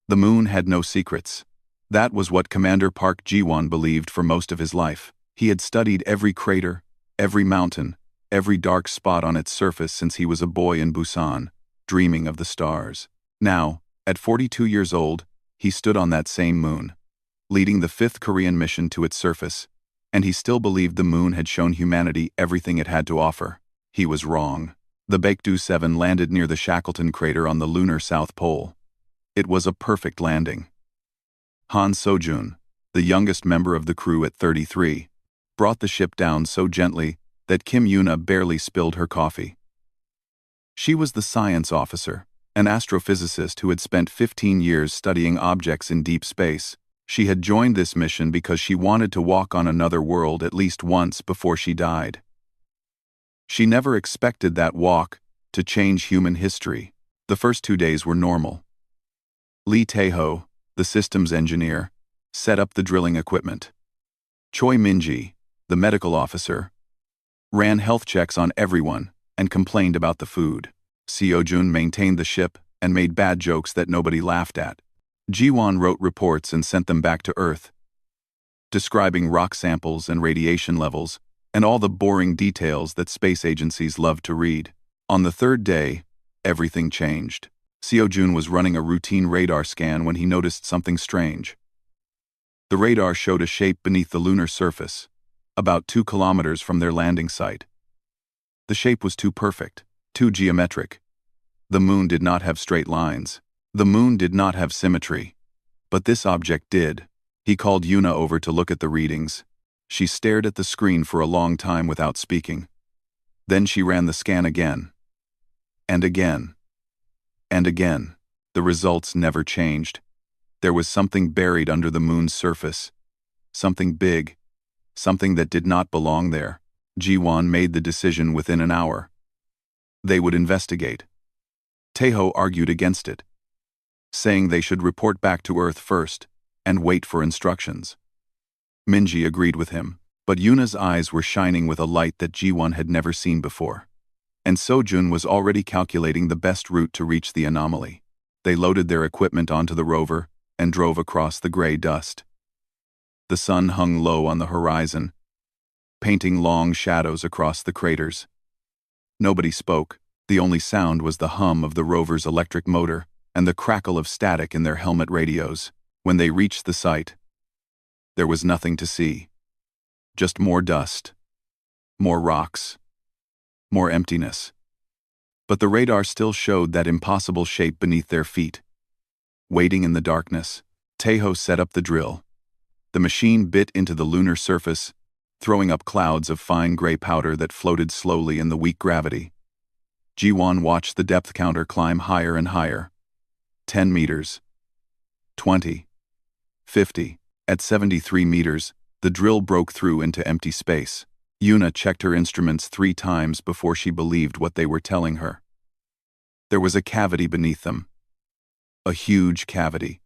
The moon had no secrets. That was what Commander Park Ji-won believed for most of his life. He had studied every crater, every mountain, every dark spot on its surface since he was a boy in Busan, dreaming of the stars. Now, at 42 years old, he stood on that same moon, leading the 5th Korean mission to its surface, and he still believed the moon had shown humanity everything it had to offer. He was wrong. The Baekdu 7 landed near the Shackleton crater on the lunar South Pole. It was a perfect landing. Han Sojun, the youngest member of the crew at 33, brought the ship down so gently that Kim Yuna barely spilled her coffee. She was the science officer, an astrophysicist who had spent 15 years studying objects in deep space. She had joined this mission because she wanted to walk on another world at least once before she died. She never expected that walk to change human history. The first 2 days were normal. Lee Tae-ho, the systems engineer, set up the drilling equipment. Choi Min-ji, the medical officer, ran health checks on everyone and complained about the food. Seo-jun maintained the ship and made bad jokes that nobody laughed at. Ji-won wrote reports and sent them back to Earth, describing rock samples and radiation levels, and all the boring details that space agencies love to read. On the 3rd day, everything changed. Seo-jun was running a routine radar scan when he noticed something strange. The radar showed a shape beneath the lunar surface, about 2 kilometers from their landing site. The shape was too perfect, too geometric. The moon did not have straight lines. The moon did not have symmetry. But this object did. He called Yuna over to look at the readings. She stared at the screen for a long time without speaking. Then she ran the scan again. And again. And again. The results never changed. There was something buried under the moon's surface. Something big. Something that did not belong there. Ji-won made the decision within an hour. They would investigate. Tae-ho argued against it, saying they should report back to Earth first and wait for instructions. Min-ji agreed with him, but Yuna's eyes were shining with a light that Ji-won had never seen before. And Seo-jun was already calculating the best route to reach the anomaly. They loaded their equipment onto the rover and drove across the gray dust. The sun hung low on the horizon, painting long shadows across the craters. Nobody spoke. The only sound was the hum of the rover's electric motor and the crackle of static in their helmet radios. When they reached the site, there was nothing to see. Just more dust, more rocks, more emptiness. But the radar still showed that impossible shape beneath their feet. Waiting in the darkness, Tae-ho set up the drill. The machine bit into the lunar surface, throwing up clouds of fine gray powder that floated slowly in the weak gravity. Ji-won watched the depth counter climb higher and higher. 10 meters. 20. 50. At 73 meters, the drill broke through into empty space. Yuna checked her instruments 3 times before she believed what they were telling her. There was a cavity beneath them. A huge cavity,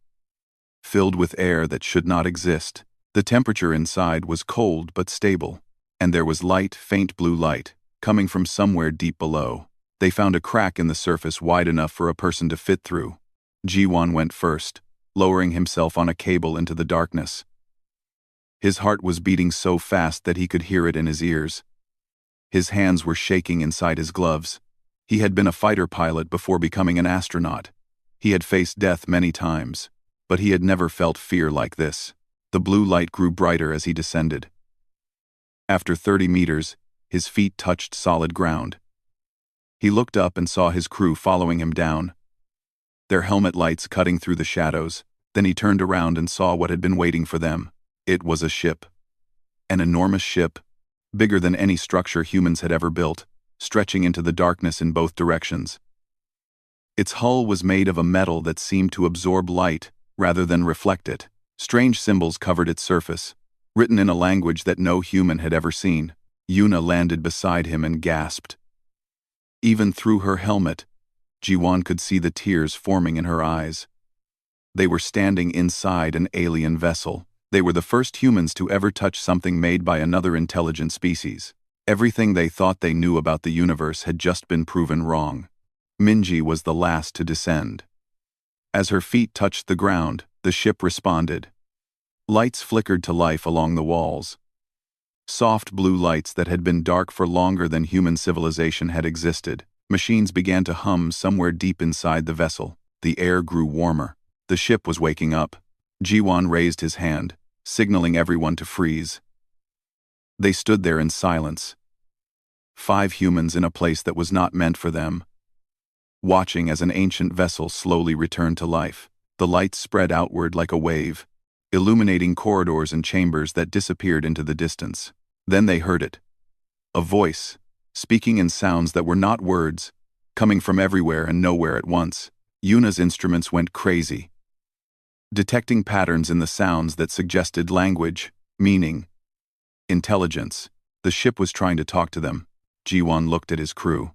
filled with air that should not exist. The temperature inside was cold but stable, and there was light, faint blue light, coming from somewhere deep below. They found a crack in the surface wide enough for a person to fit through. Ji-won went first, lowering himself on a cable into the darkness. His heart was beating so fast that he could hear it in his ears. His hands were shaking inside his gloves. He had been a fighter pilot before becoming an astronaut. He had faced death many times, but he had never felt fear like this. The blue light grew brighter as he descended. After 30 meters, his feet touched solid ground. He looked up and saw his crew following him down, their helmet lights cutting through the shadows. Then he turned around and saw what had been waiting for them. It was a ship. An enormous ship, bigger than any structure humans had ever built, stretching into the darkness in both directions. Its hull was made of a metal that seemed to absorb light rather than reflect it. Strange symbols covered its surface, written in a language that no human had ever seen. Yuna landed beside him and gasped. Even through her helmet, Ji-won could see the tears forming in her eyes. They were standing inside an alien vessel. They were the first humans to ever touch something made by another intelligent species. Everything they thought they knew about the universe had just been proven wrong. Min-ji was the last to descend. As her feet touched the ground, the ship responded. Lights flickered to life along the walls. Soft blue lights that had been dark for longer than human civilization had existed. Machines began to hum somewhere deep inside the vessel. The air grew warmer. The ship was waking up. Jiwon raised his hand, signaling everyone to freeze. They stood there in silence. 5 humans in a place that was not meant for them, watching as an ancient vessel slowly returned to life. The lights spread outward like a wave, illuminating corridors and chambers that disappeared into the distance. Then they heard it. A voice, speaking in sounds that were not words, coming from everywhere and nowhere at once. Yuna's instruments went crazy, detecting patterns in the sounds that suggested language, meaning, intelligence. The ship was trying to talk to them. Jiwon looked at his crew.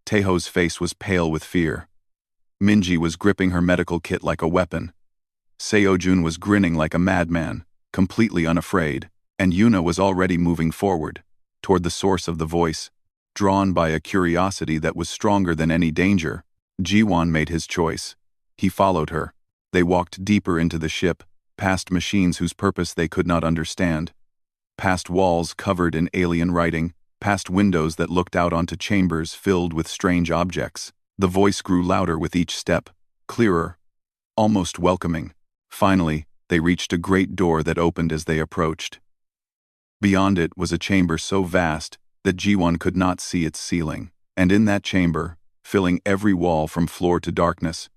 Taeho's face was pale with fear. Minji was gripping her medical kit like a weapon. Seojun was grinning like a madman, completely unafraid, and Yuna was already moving forward, toward the source of the voice, drawn by a curiosity that was stronger than any danger. Jiwon made his choice. He followed her. They walked deeper into the ship, past machines whose purpose they could not understand, past walls covered in alien writing, past windows that looked out onto chambers filled with strange objects. The voice grew louder with each step, clearer, almost welcoming. Finally, they reached a great door that opened as they approached. Beyond it was a chamber so vast that Jiwon could not see its ceiling, and in that chamber, filling every wall from floor to darkness,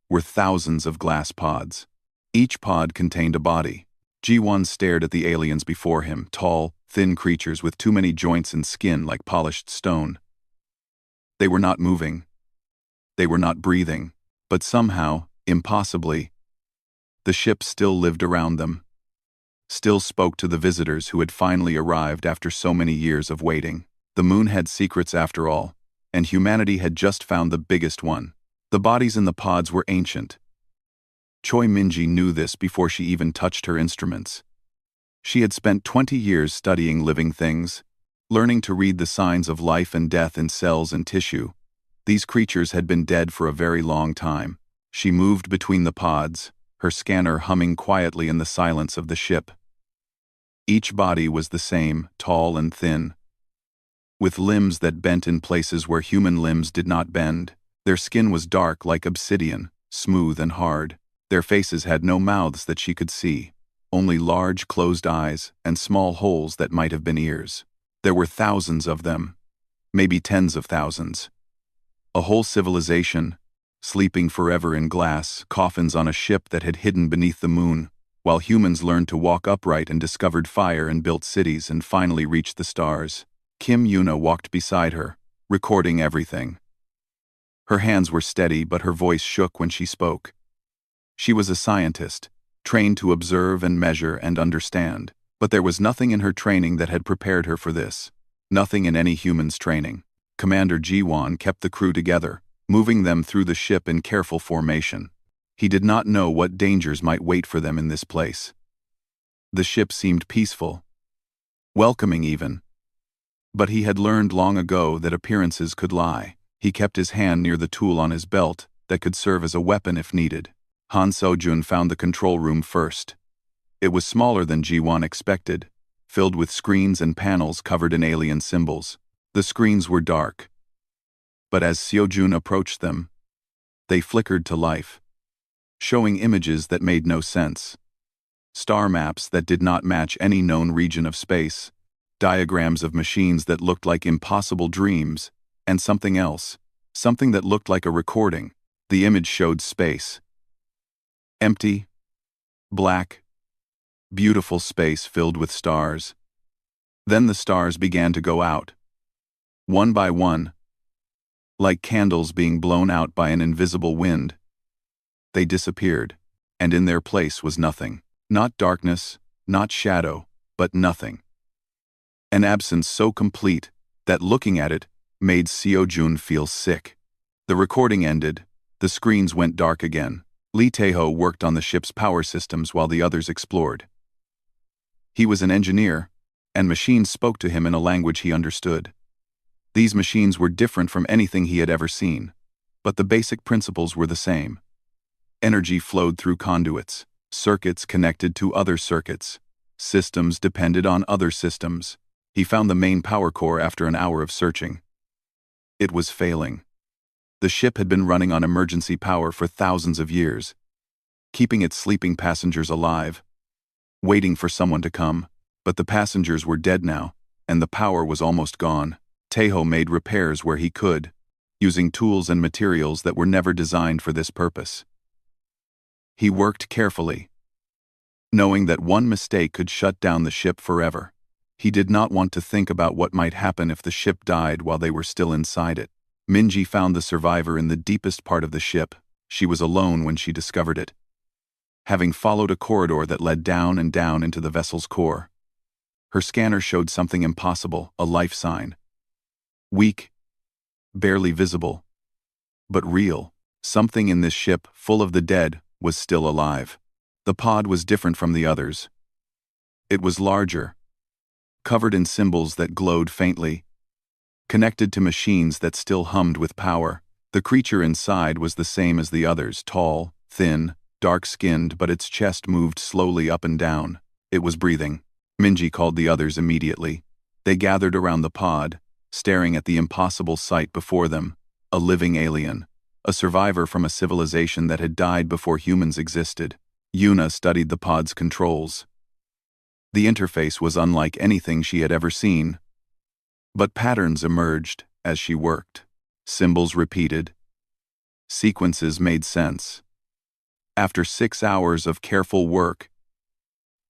were thousands of glass pods. Each pod contained a body. Jiwon stared at the aliens before him, tall, thin creatures with too many joints and skin like polished stone. They were not moving. They were not breathing. But somehow, impossibly, the ship still lived around them, still spoke to the visitors who had finally arrived after so many years of waiting. The moon had secrets after all, and humanity had just found the biggest one. The bodies in the pods were ancient. Choi Minji knew this before she even touched her instruments. She had spent 20 years studying living things, learning to read the signs of life and death in cells and tissue. These creatures had been dead for a very long time. She moved between the pods, her scanner humming quietly in the silence of the ship. Each body was the same, tall and thin, with limbs that bent in places where human limbs did not bend. Their skin was dark like obsidian, smooth and hard. Their faces had no mouths that she could see, only large closed eyes and small holes that might have been ears. There were thousands of them, maybe tens of thousands. A whole civilization, sleeping forever in glass coffins on a ship that had hidden beneath the moon, while humans learned to walk upright and discovered fire and built cities and finally reached the stars. Kim Yuna walked beside her, recording everything. Her hands were steady, but her voice shook when she spoke. She was a scientist, trained to observe and measure and understand, but there was nothing in her training that had prepared her for this. Nothing in any human's training. Commander Jiwon kept the crew together, moving them through the ship in careful formation. He did not know what dangers might wait for them in this place. The ship seemed peaceful, welcoming even. But he had learned long ago that appearances could lie. He kept his hand near the tool on his belt that could serve as a weapon if needed. Han Sojun found the control room first. It was smaller than Jiwon expected, filled with screens and panels covered in alien symbols. The screens were dark, but as Seojun approached them, they flickered to life, showing images that made no sense. Star maps that did not match any known region of space, diagrams of machines that looked like impossible dreams, and something else, something that looked like a recording. The image showed space. Empty, black, beautiful space filled with stars. Then the stars began to go out, one by one, like candles being blown out by an invisible wind. They disappeared, and in their place was nothing. Not darkness, not shadow, but nothing. An absence so complete that looking at it made Seojun feel sick. The recording ended, the screens went dark again. Lee Taeho worked on the ship's power systems while the others explored. He was an engineer, and machines spoke to him in a language he understood. These machines were different from anything he had ever seen, but the basic principles were the same. Energy flowed through conduits. Circuits connected to other circuits. Systems depended on other systems. He found the main power core after an hour of searching. It was failing. The ship had been running on emergency power for thousands of years, keeping its sleeping passengers alive, waiting for someone to come. But the passengers were dead now, and the power was almost gone. Tejo made repairs where he could, using tools and materials that were never designed for this purpose. He worked carefully, knowing that one mistake could shut down the ship forever. He did not want to think about what might happen if the ship died while they were still inside it. Minji found the survivor in the deepest part of the ship. She was alone when she discovered it, having followed a corridor that led down and down into the vessel's core. Her scanner showed something impossible, a life sign. Weak, barely visible, but real. Something in this ship, full of the dead, was still alive. The pod was different from the others. It was larger, covered in symbols that glowed faintly, connected to machines that still hummed with power. The creature inside was the same as the others, tall, thin, dark-skinned, but its chest moved slowly up and down. It was breathing. Minji called the others immediately. They gathered around the pod, staring at the impossible sight before them, a living alien, a survivor from a civilization that had died before humans existed. Yuna studied the pod's controls. The interface was unlike anything she had ever seen, but patterns emerged as she worked. Symbols repeated. Sequences made sense. After 6 hours of careful work,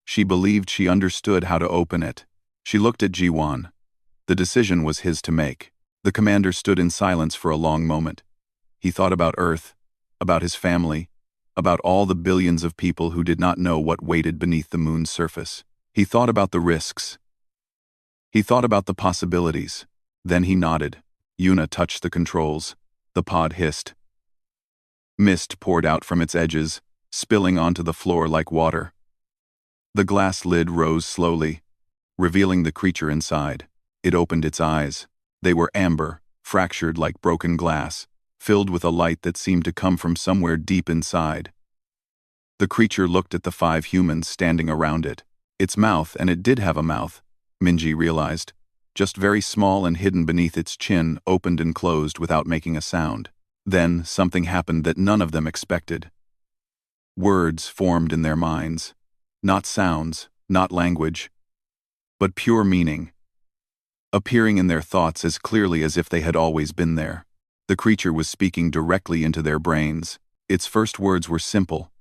she believed she understood how to open it. She looked at Jiwan. The decision was his to make. The commander stood in silence for a long moment. He thought about Earth, about his family, about all the billions of people who did not know what waited beneath the moon's surface. He thought about the risks. He thought about the possibilities. Then he nodded. Yuna touched the controls. The pod hissed. Mist poured out from its edges, spilling onto the floor like water. The glass lid rose slowly, revealing the creature inside. It opened its eyes. They were amber, fractured like broken glass, filled with a light that seemed to come from somewhere deep inside. The creature looked at the 5 humans standing around it. Its mouth, and it did have a mouth, Minji realized, just very small and hidden beneath its chin, opened and closed without making a sound. Then something happened that none of them expected. Words formed in their minds. Not sounds, not language, but pure meaning, appearing in their thoughts as clearly as if they had always been there. The creature was speaking directly into their brains. Its first words were simple,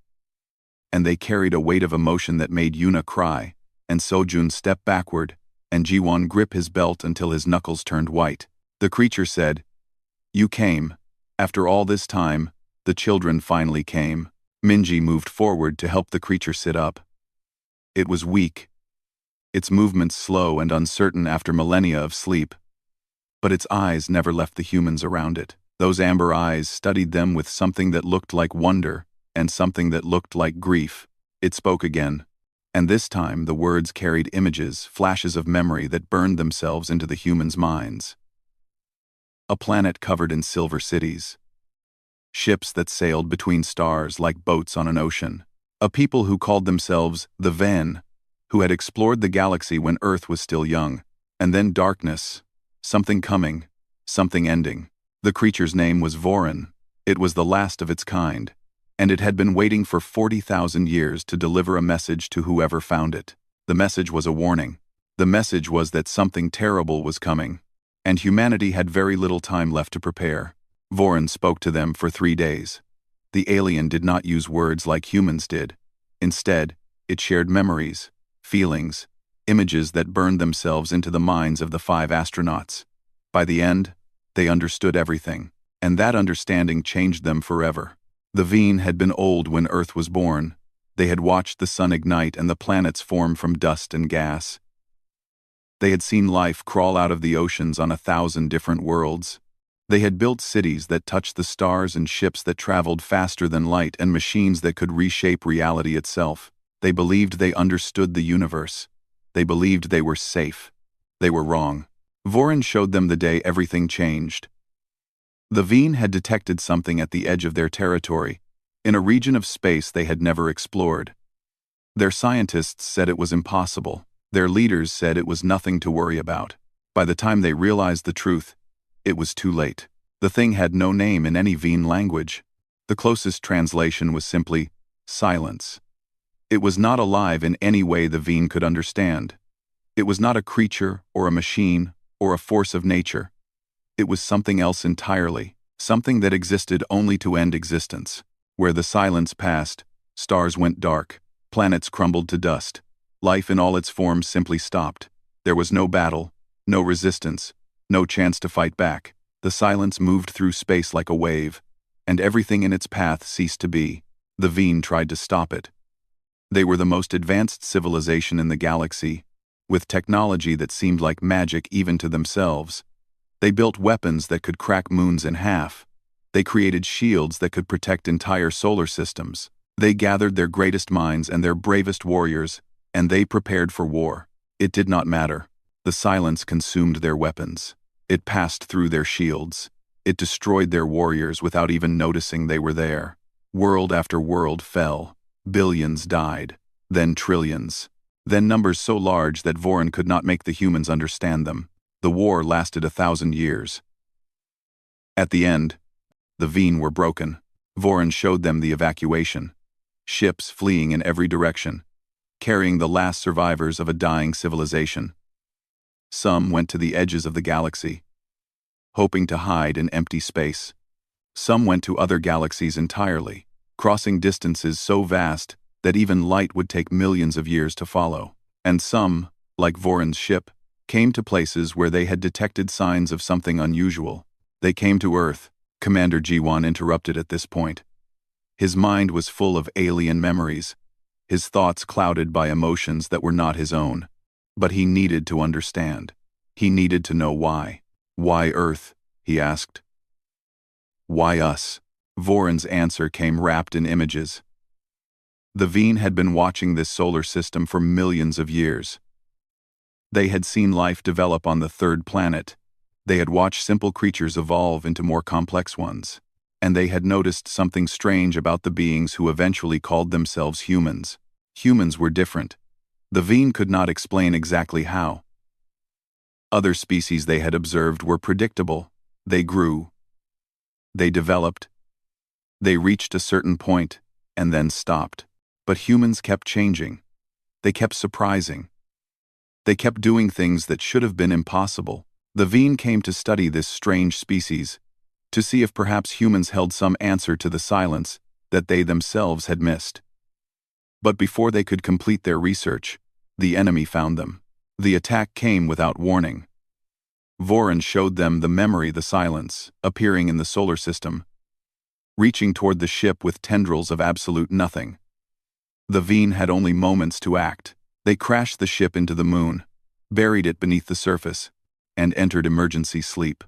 and they carried a weight of emotion that made Yuna cry, and Sojun step backward, and Jiwon grip his belt until his knuckles turned white. The creature said, "You came. After all this time, the children finally came." Minji moved forward to help the creature sit up. It was weak, its movements slow and uncertain after millennia of sleep, but its eyes never left the humans around it. Those amber eyes studied them with something that looked like wonder and something that looked like grief. It spoke again, and this time the words carried images, flashes of memory that burned themselves into the humans' minds. A planet covered in silver cities. Ships that sailed between stars like boats on an ocean. A people who called themselves the Ven, who had explored the galaxy when Earth was still young. And then darkness. Something coming. Something ending. The creature's name was Vorin. It was the last of its kind, and it had been waiting for 40,000 years to deliver a message to whoever found it. The message was a warning. The message was that something terrible was coming, and humanity had very little time left to prepare. Vorin spoke to them for 3 days. The alien did not use words like humans did. Instead, it shared memories, feelings, images that burned themselves into the minds of the 5 astronauts. By the end, they understood everything, and that understanding changed them forever. The Veen had been old when Earth was born. They had watched the sun ignite and the planets form from dust and gas. They had seen life crawl out of the oceans on 1,000 different worlds. They had built cities that touched the stars and ships that traveled faster than light and machines that could reshape reality itself. They believed they understood the universe. They believed they were safe. They were wrong. Vorin showed them the day everything changed. The Veen had detected something at the edge of their territory. in a region of space they had never explored. Their scientists said it was impossible. Their leaders said it was nothing to worry about. By the time they realized the truth, it was too late. The thing had no name in any Veen language. The closest translation was simply silence. It was not alive in any way the Veen could understand. It was not a creature or a machine or a force of nature. It was something else entirely, something that existed only to end existence. Where the silence passed, stars went dark, planets crumbled to dust. Life in all its forms simply stopped. There was no battle, no resistance, no chance to fight back. The silence moved through space like a wave, and everything in its path ceased to be. The Veen tried to stop it. They were the most advanced civilization in the galaxy, with technology that seemed like magic even to themselves. They built weapons that could crack moons in half. They created shields that could protect entire solar systems. They gathered their greatest minds and their bravest warriors, and they prepared for war. It did not matter. The silence consumed their weapons. It passed through their shields. It destroyed their warriors without even noticing they were there. World after world fell. Billions died. Then trillions. Then numbers so large that Voron could not make the humans understand them. The war lasted 1,000 years. At the end, the Veen were broken. Voron showed them the evacuation. Ships fleeing in every direction, carrying the last survivors of a dying civilization. Some went to the edges of the galaxy, hoping to hide in empty space. Some went to other galaxies entirely, crossing distances so vast that even light would take millions of years to follow. And some, like Voron's ship, came to places where they had detected signs of something unusual. They came to Earth. Commander G1 interrupted at this point. His mind was full of alien memories, his thoughts clouded by emotions that were not his own. But he needed to understand. He needed to know why. Why Earth? He asked. Why us? Voron's answer came wrapped in images. The Veen had been watching this solar system for millions of years. They had seen life develop on the third planet. They had watched simple creatures evolve into more complex ones. And they had noticed something strange about the beings who eventually called themselves humans. Humans were different. The Veen could not explain exactly how. Other species they had observed were predictable. They grew. They developed. They reached a certain point, and then stopped. But humans kept changing. They kept surprising. They kept doing things that should have been impossible. The Veen came to study this strange species, to see if perhaps humans held some answer to the silence that they themselves had missed. But before they could complete their research, the enemy found them. The attack came without warning. Voron showed them the memory, the silence, appearing in the solar system, reaching toward the ship with tendrils of absolute nothing. The Veen had only moments to act. They crashed the ship into the moon, buried it beneath the surface, and entered emergency sleep,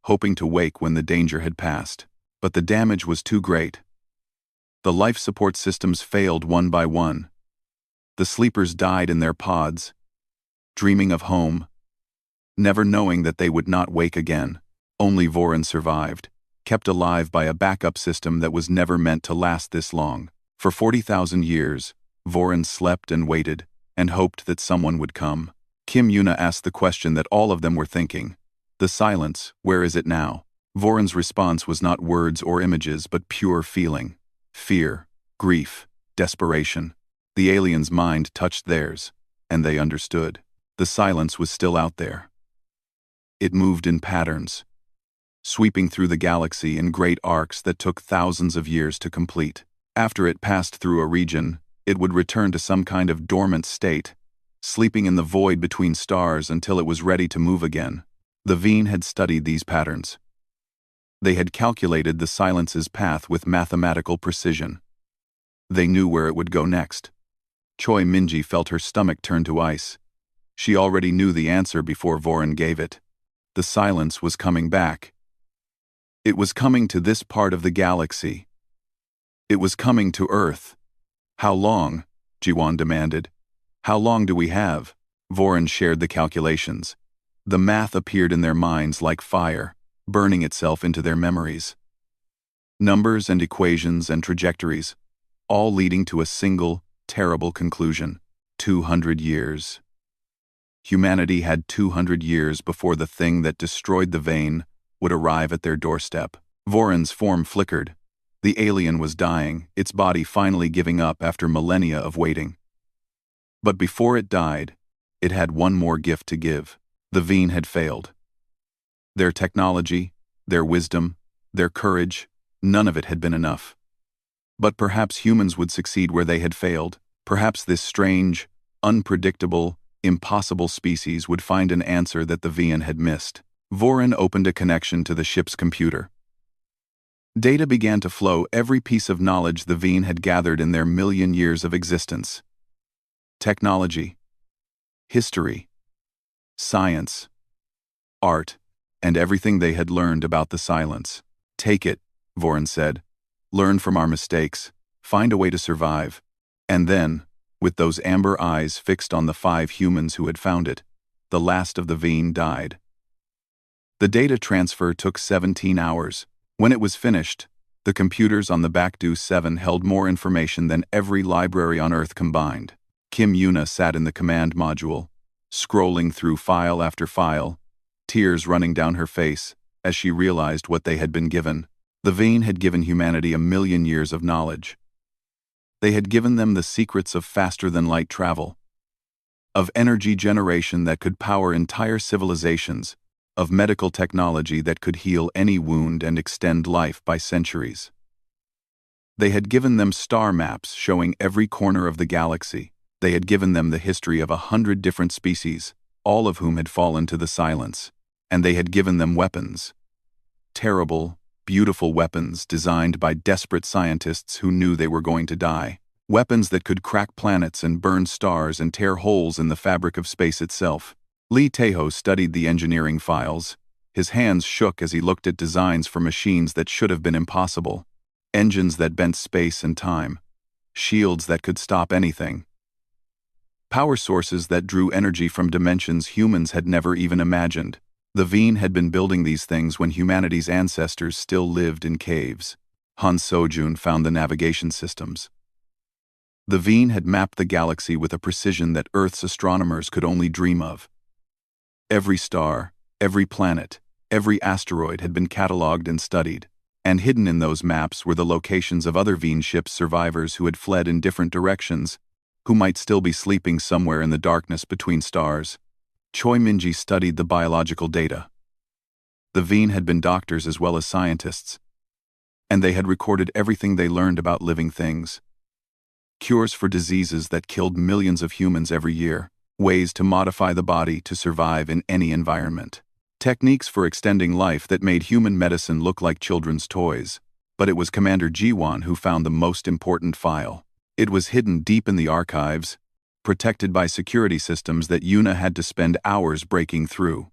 hoping to wake when the danger had passed. But the damage was too great. The life support systems failed one by one. The sleepers died in their pods, dreaming of home, never knowing that they would not wake again. Only Voron survived, kept alive by a backup system that was never meant to last this long. For 40,000 years, Voron slept and waited, and hoped that someone would come. Kim Yuna asked the question that all of them were thinking. The silence, where is it now? Voron's response was not words or images, but pure feeling. Fear, grief, desperation. The alien's mind touched theirs, and they understood. The silence was still out there. It moved in patterns, sweeping through the galaxy in great arcs that took thousands of years to complete. After it passed through a region, it would return to some kind of dormant state, sleeping in the void between stars until it was ready to move again. The Veen had studied these patterns. They had calculated the silence's path with mathematical precision. They knew where it would go next. Choi Minji felt her stomach turn to ice. She already knew the answer before Voron gave it. The silence was coming back. It was coming to this part of the galaxy. It was coming to Earth. How long? Jiwon demanded. How long do we have? Voron shared the calculations. The math appeared in their minds like fire, burning itself into their memories. Numbers and equations and trajectories, all leading to a single, terrible conclusion. 200 years. Humanity had 200 years before the thing that destroyed the vein would arrive at their doorstep. Voron's form flickered. The alien was dying, its body finally giving up after millennia of waiting. But before it died, it had one more gift to give. The Veen had failed. Their technology, their wisdom, their courage, none of it had been enough. But perhaps humans would succeed where they had failed. Perhaps this strange, unpredictable, impossible species would find an answer that the Veen had missed. Voron opened a connection to the ship's computer. Data began to flow, every piece of knowledge the Veen had gathered in their million years of existence. Technology, history, science, art, and everything they had learned about the silence. Take it, Voron said. Learn from our mistakes, find a way to survive. And then, with those amber eyes fixed on the 5 humans who had found it, the last of the Veen died. The data transfer took 17 hours. When it was finished, the computers on the Baekdu 7 held more information than every library on Earth combined. Kim Yuna sat in the command module, scrolling through file after file, tears running down her face as she realized what they had been given. The Veen had given humanity 1,000,000 years of knowledge. They had given them the secrets of faster-than-light travel, of energy generation that could power entire civilizations, of medical technology that could heal any wound and extend life by centuries. They had given them star maps showing every corner of the galaxy. They had given them the history of 100 different species, all of whom had fallen to the silence. And they had given them weapons. Terrible, beautiful weapons designed by desperate scientists who knew they were going to die. Weapons that could crack planets and burn stars and tear holes in the fabric of space itself. Lee Taeho studied the engineering files. His hands shook as he looked at designs for machines that should have been impossible. Engines that bent space and time. Shields that could stop anything. Power sources that drew energy from dimensions humans had never even imagined. The Veen had been building these things when humanity's ancestors still lived in caves. Han Sojun found the navigation systems. The Veen had mapped the galaxy with a precision that Earth's astronomers could only dream of. Every star, every planet, every asteroid had been catalogued and studied, and hidden in those maps were the locations of other Veen ship survivors who had fled in different directions, who might still be sleeping somewhere in the darkness between stars. Choi Minji studied the biological data. The Veen had been doctors as well as scientists, and they had recorded everything they learned about living things. Cures for diseases that killed millions of humans every year, ways to modify the body to survive in any environment, techniques for extending life that made human medicine look like children's toys. But it was Commander Jiwon who found the most important file. It was hidden deep in the archives, protected by security systems that Yuna had to spend hours breaking through.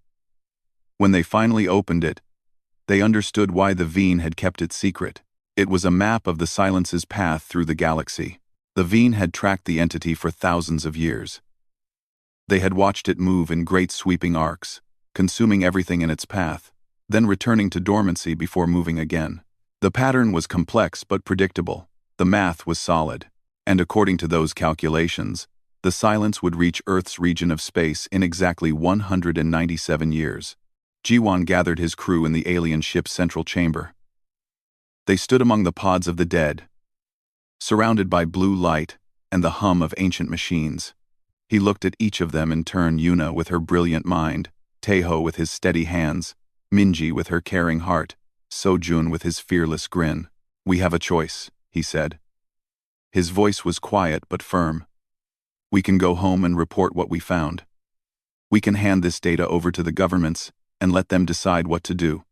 When they finally opened it, they understood why the Veen had kept it secret. It was a map of the silence's path through the galaxy. The Veen had tracked the entity for thousands of years. They had watched it move in great sweeping arcs, consuming everything in its path, then returning to dormancy before moving again. The pattern was complex but predictable. The math was solid. And according to those calculations, the silence would reach Earth's region of space in exactly 197 years. Jiwon gathered his crew in the alien ship's central chamber. They stood among the pods of the dead, surrounded by blue light and the hum of ancient machines. He looked at each of them in turn, Yuna with her brilliant mind, Taeho with his steady hands, Minji with her caring heart, Sojun with his fearless grin. "We have a choice," he said. His voice was quiet but firm. "We can go home and report what we found. We can hand this data over to the governments and let them decide what to do.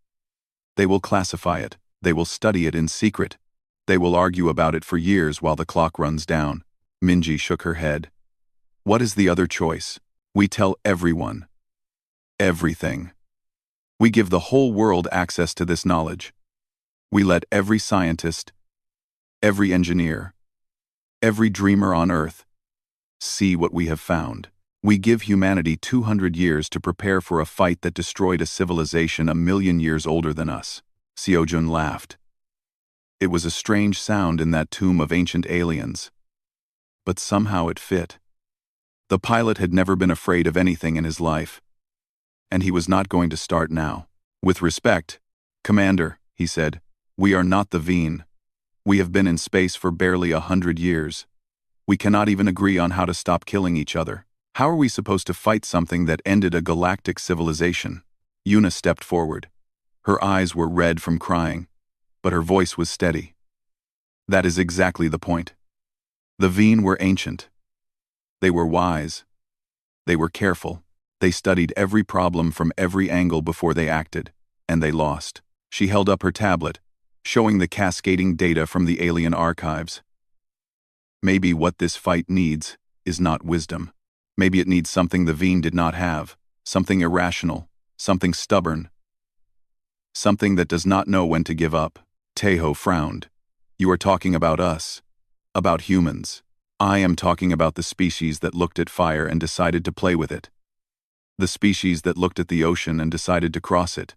They will classify it, they will study it in secret, they will argue about it for years while the clock runs down." Minji shook her head. "What is the other choice? We tell everyone. Everything. We give the whole world access to this knowledge. We let every scientist, every engineer, every dreamer on Earth see what we have found. We give humanity 200 years to prepare for a fight that destroyed a civilization 1,000,000 years older than us." Seojun laughed. It was a strange sound in that tomb of ancient aliens. But somehow it fit. The pilot had never been afraid of anything in his life. And he was not going to start now. With respect, Commander, he said, we are not the Veen. We have been in space for barely 100 years. We cannot even agree on how to stop killing each other. How are we supposed to fight something that ended a galactic civilization? Yuna stepped forward. Her eyes were red from crying, but her voice was steady. That is exactly the point. The Veen were ancient. They were wise. They were careful. They studied every problem from every angle before they acted, and they lost. She held up her tablet, showing the cascading data from the alien archives. Maybe what this fight needs is not wisdom. Maybe it needs something the Veen did not have, something irrational, something stubborn, something that does not know when to give up. Teho frowned. You are talking about us, about humans. I am talking about the species that looked at fire and decided to play with it. The species that looked at the ocean and decided to cross it.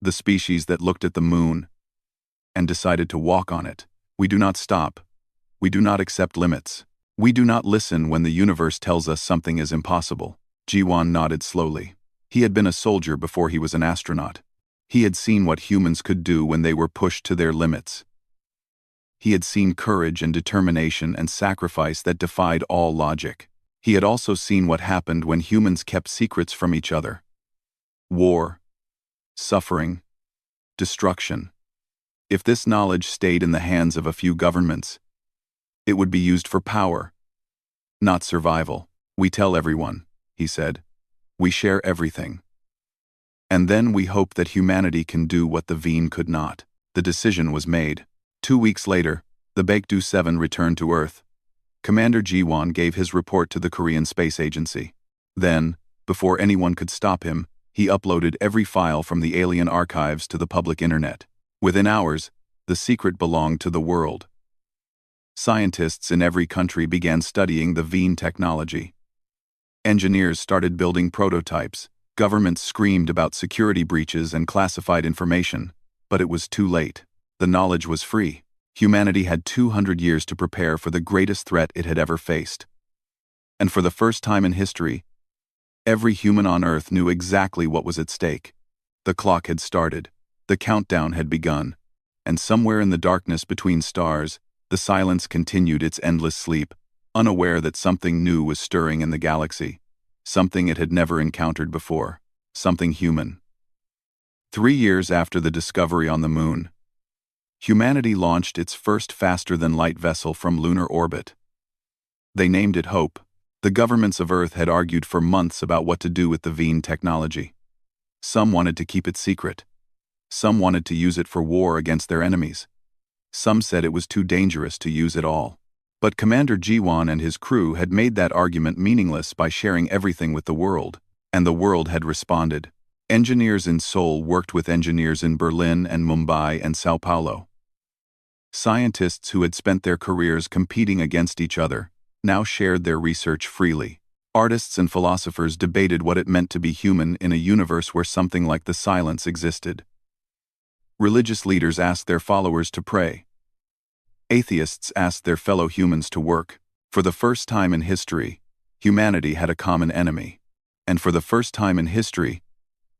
The species that looked at the moon and decided to walk on it. We do not stop. We do not accept limits. We do not listen when the universe tells us something is impossible. Jiwan nodded slowly. He had been a soldier before he was an astronaut. He had seen what humans could do when they were pushed to their limits. He had seen courage and determination and sacrifice that defied all logic. He had also seen what happened when humans kept secrets from each other. War, suffering, destruction. If this knowledge stayed in the hands of a few governments, it would be used for power, not survival. We tell everyone, he said. We share everything. And then we hope that humanity can do what the Veen could not. The decision was made. 2 weeks later, the Baekdu 7 returned to Earth. Commander Jiwan gave his report to the Korean Space Agency. Then, before anyone could stop him, he uploaded every file from the alien archives to the public internet. Within hours, the secret belonged to the world. Scientists in every country began studying the Veen technology. Engineers started building prototypes. Governments screamed about security breaches and classified information, but it was too late. The knowledge was free. Humanity had 200 years to prepare for the greatest threat it had ever faced. And for the first time in history, every human on Earth knew exactly what was at stake. The clock had started. The countdown had begun. And somewhere in the darkness between stars, the silence continued its endless sleep, unaware that something new was stirring in the galaxy, something it had never encountered before, something human. 3 years after the discovery on the moon, humanity launched its first faster-than-light vessel from lunar orbit. They named it Hope. The governments of Earth had argued for months about what to do with the Veen technology. Some wanted to keep it secret. Some wanted to use it for war against their enemies. Some said it was too dangerous to use at all. But Commander Jiwan and his crew had made that argument meaningless by sharing everything with the world, and the world had responded. Engineers in Seoul worked with engineers in Berlin and Mumbai and Sao Paulo. Scientists who had spent their careers competing against each other now shared their research freely. Artists and philosophers debated what it meant to be human in a universe where something like the silence existed. Religious leaders asked their followers to pray. Atheists asked their fellow humans to work. For the first time in history, humanity had a common enemy. And for the first time in history,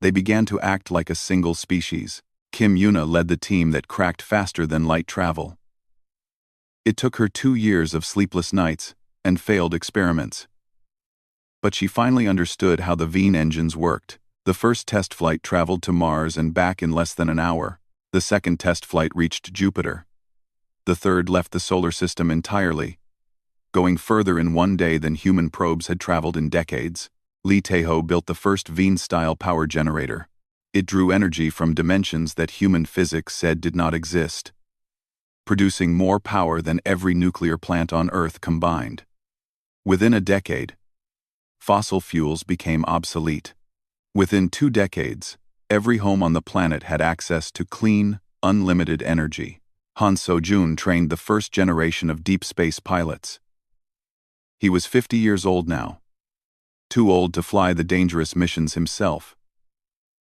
they began to act like a single species. Kim Yuna led the team that cracked faster than light travel. It took her 2 years of sleepless nights and failed experiments. But she finally understood how the Veen engines worked. The first test flight traveled to Mars and back in less than an hour. The second test flight reached Jupiter. The third left the solar system entirely, going further in one day than human probes had traveled in decades. Lee Tae-ho built the first Veen-style power generator. It drew energy from dimensions that human physics said did not exist, producing more power than every nuclear plant on Earth combined. Within a decade, fossil fuels became obsolete. Within 2 decades, every home on the planet had access to clean, unlimited energy. Han So-jun trained the first generation of deep space pilots. He was 50 years old now, too old to fly the dangerous missions himself.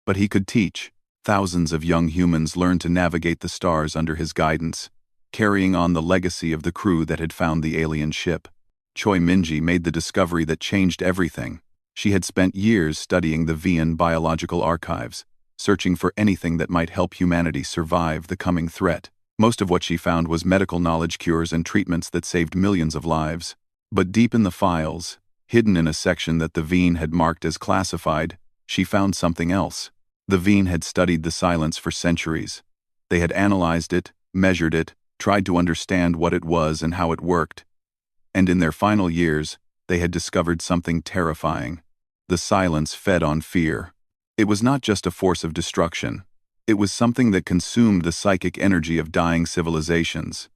But he could teach. Thousands of young humans learned to navigate the stars under his guidance, carrying on the legacy of the crew that had found the alien ship. Choi Minji made the discovery that changed everything. She had spent years studying the Vian biological archives, searching for anything that might help humanity survive the coming threat. Most of what she found was medical knowledge, cures, and treatments that saved millions of lives. But deep in the files, hidden in a section that the Vian had marked as classified, she found something else. The Vian had studied the silence for centuries. They had analyzed it, measured it, tried to understand what it was and how it worked. And in their final years, they had discovered something terrifying. The silence fed on fear. It was not just a force of destruction. It was something that consumed the psychic energy of dying civilizations.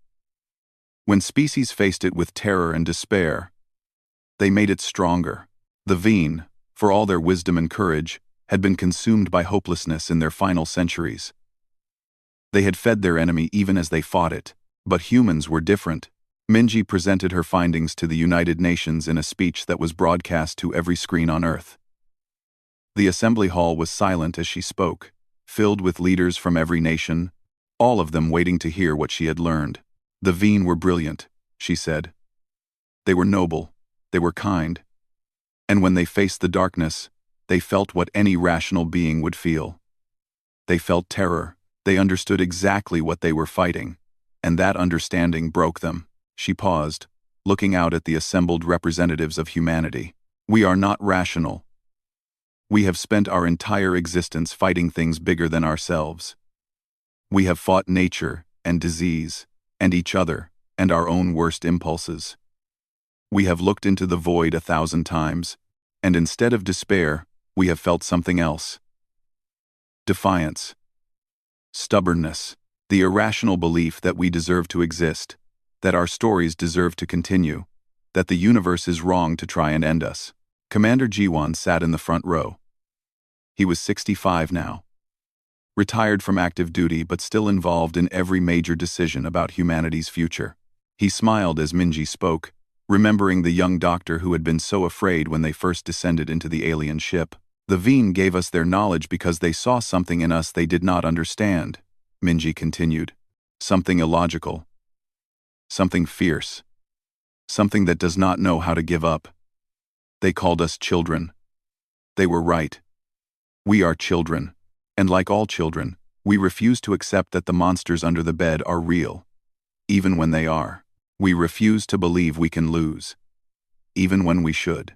When species faced it with terror and despair, they made it stronger. The Vian, for all their wisdom and courage, had been consumed by hopelessness in their final centuries. They had fed their enemy even as they fought it. But humans were different. Minji presented her findings to the United Nations in a speech that was broadcast to every screen on Earth. The assembly hall was silent as she spoke, filled with leaders from every nation, all of them waiting to hear what she had learned. The Vian were brilliant, she said. They were noble, they were kind. And when they faced the darkness, they felt what any rational being would feel. They felt terror. They understood exactly what they were fighting, and that understanding broke them. She paused, looking out at the assembled representatives of humanity. We are not rational. We have spent our entire existence fighting things bigger than ourselves. We have fought nature and disease, and each other, and our own worst impulses. We have looked into the void 1,000 times, and instead of despair, we have felt something else. Defiance. Stubbornness. The irrational belief that we deserve to exist, that our stories deserve to continue, that the universe is wrong to try and end us. Commander Jiwon sat in the front row. He was 65 now. Retired from active duty but still involved in every major decision about humanity's future. He smiled as Minji spoke, remembering the young doctor who had been so afraid when they first descended into the alien ship. The Vian gave us their knowledge because they saw something in us they did not understand, Minji continued. Something illogical. Something fierce. Something that does not know how to give up. They called us children. They were right. We are children, and like all children, we refuse to accept that the monsters under the bed are real. Even when they are, we refuse to believe we can lose. Even when we should.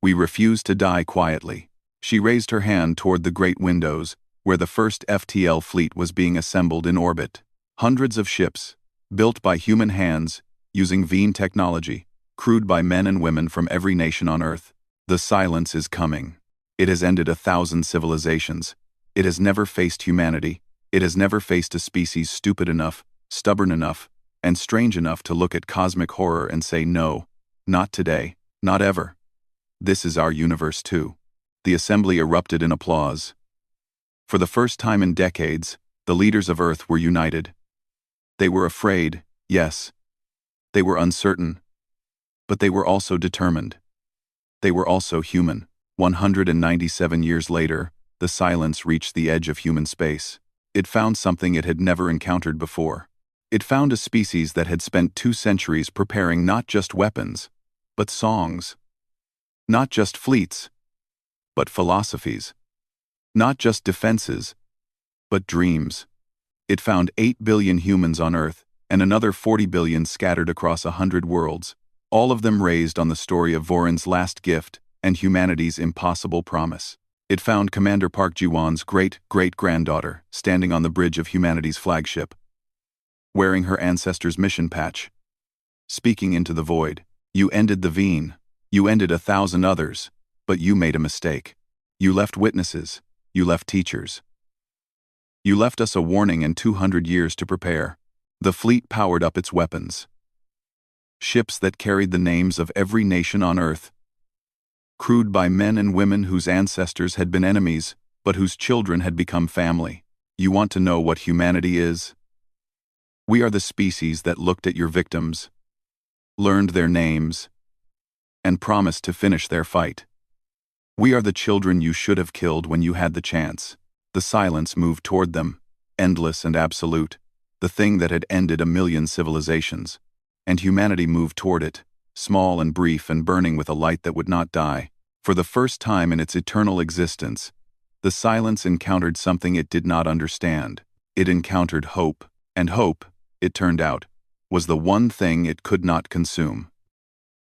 We refuse to die quietly. She raised her hand toward the great windows, where the first FTL fleet was being assembled in orbit. Hundreds of ships, built by human hands, using Vian technology, crewed by men and women from every nation on Earth. The silence is coming. It has ended 1,000 civilizations. It has never faced humanity. It has never faced a species stupid enough, stubborn enough, and strange enough to look at cosmic horror and say no, not today, not ever. This is our universe too. The assembly erupted in applause. For the first time in decades, the leaders of Earth were united. They were afraid, yes. They were uncertain. But they were also determined. They were also human. 197 years later, the silence reached the edge of human space. It found something it had never encountered before. It found a species that had spent 2 centuries preparing not just weapons, but songs. Not just fleets, but philosophies. Not just defenses, but dreams. It found 8 billion humans on Earth, and another 40 billion scattered across 100 worlds, all of them raised on the story of Voron's last gift and humanity's impossible promise. It found Commander Park Ji-won's great-great-granddaughter standing on the bridge of humanity's flagship, wearing her ancestors' mission patch, speaking into the void. You ended the Vian. You ended 1,000 others, but you made a mistake. You left witnesses. You left teachers. You left us a warning and 200 years to prepare. The fleet powered up its weapons. Ships that carried the names of every nation on Earth. Crewed by men and women whose ancestors had been enemies, but whose children had become family. You want to know what humanity is? We are the species that looked at your victims, learned their names, and promised to finish their fight. We are the children you should have killed when you had the chance. The silence moved toward them, endless and absolute, the thing that had ended a million civilizations. And humanity moved toward it, small and brief and burning with a light that would not die. For the first time in its eternal existence, the silence encountered something it did not understand. It encountered hope, and hope, it turned out, was the one thing it could not consume.